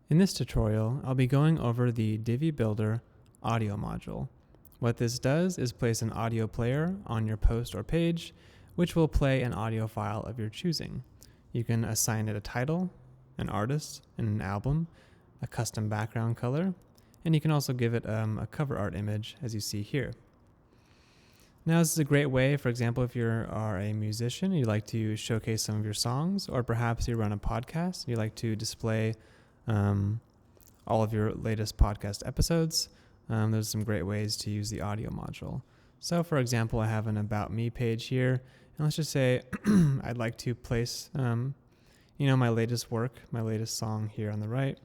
In this tutorial, I'll be going over the Divi Builder audio module. What this does is place an audio player on your post or page, which will play an audio file of your choosing. You can assign it a title, an artist, and an album, a custom background color, and you can also give it a cover art image, as you see here. Now, this is a great way, for example, if you are a musician, you'd like to showcase some of your songs, or perhaps you run a podcast, you'd like to display all of your latest podcast episodes. There's some great ways to use the audio module. So, for example, I have an About Me page here, and let's just say I'd like to place, my latest work, my latest song here on the right.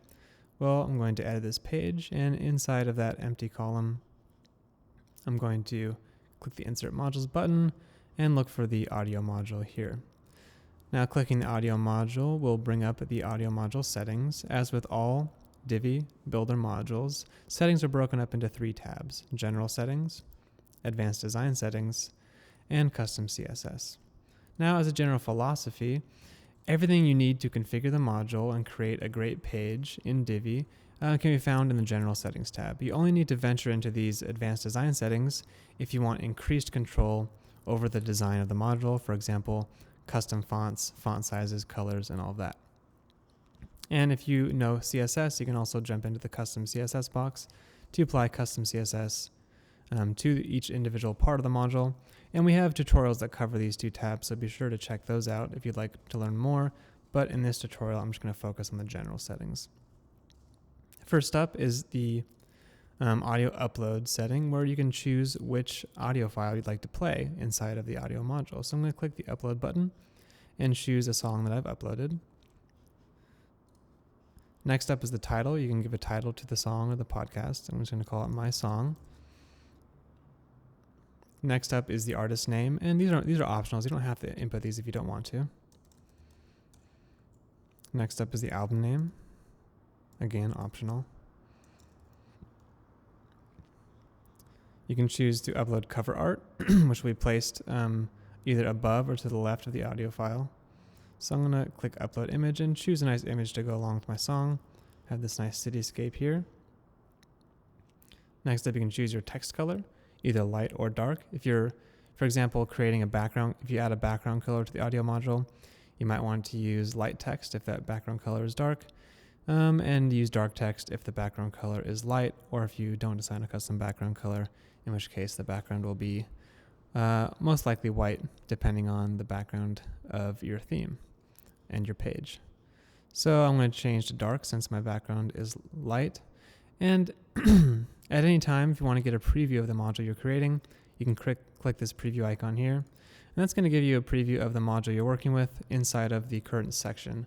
Well, I'm going to edit this page, and inside of that empty column, I'm going to click the Insert Modules button and look for the audio module here. Now, clicking the audio module will bring up the audio module settings. As with all Divi Builder modules, settings are broken up into 3 tabs: General Settings, Advanced Design Settings, and Custom CSS. Now, as a general philosophy, everything you need to configure the module and create a great page in Divi can be found in the General Settings tab. You only need to venture into these Advanced Design Settings if you want increased control over the design of the module, for example, custom fonts, font sizes, colors, and all of that. And if you know CSS, you can also jump into the Custom CSS box to apply custom CSS to each individual part of the module. And we have tutorials that cover these 2 tabs, so be sure to check those out if you'd like to learn more. But in this tutorial, I'm just going to focus on the general settings. First up is the audio upload setting, where you can choose which audio file you'd like to play inside of the audio module. So I'm going to click the upload button and choose a song that I've uploaded. Next up is the title. You can give a title to the song or the podcast. I'm just going to call it My Song. Next up is the artist name, and these are optionals. You don't have to input these if you don't want to. Next up is the album name. Again, optional. You can choose to upload cover art, which will be placed either above or to the left of the audio file. So I'm going to click Upload Image and choose a nice image to go along with my song. I have this nice cityscape here. Next up, you can choose your text color, either light or dark. If you're, for example, creating a background, if you add a background color to the audio module, you might want to use light text if that background color is dark, and use dark text if the background color is light, or if you don't assign a custom background color, in which case the background will be most likely white, depending on the background of your theme and your page. So I'm going to change to dark since my background is light. And at any time, if you want to get a preview of the module you're creating, you can click this preview icon here. And that's going to give you a preview of the module you're working with inside of the current section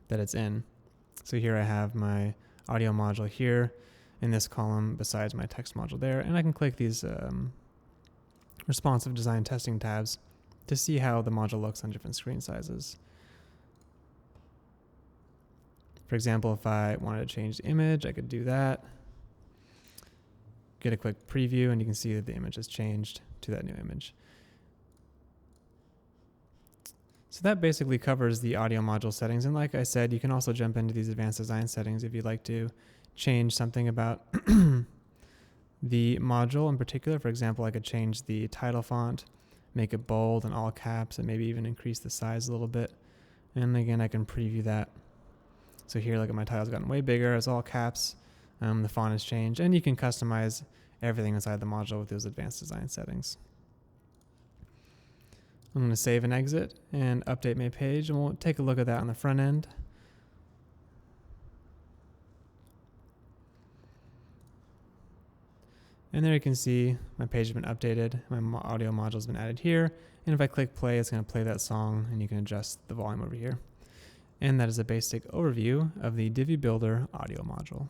that it's in. So here I have my audio module here in this column besides my text module there. And I can click these responsive design testing tabs to see how the module looks on different screen sizes. For example, if I wanted to change the image, I could do that. Get a quick preview, and you can see that the image has changed to that new image. So that basically covers the audio module settings. And like I said, you can also jump into these advanced design settings if you'd like to change something about the module in particular. For example, I could change the title font, make it bold and all caps, and maybe even increase the size a little bit. And again, I can preview that. So here, look at my title's gotten way bigger. It's all caps. The font has changed, and you can customize everything inside the module with those advanced design settings. I'm going to save and exit and update my page, and we'll take a look at that on the front end. And there you can see my page has been updated. My audio module has been added here. And if I click play, it's going to play that song, and you can adjust the volume over here. And that is a basic overview of the Divi Builder audio module.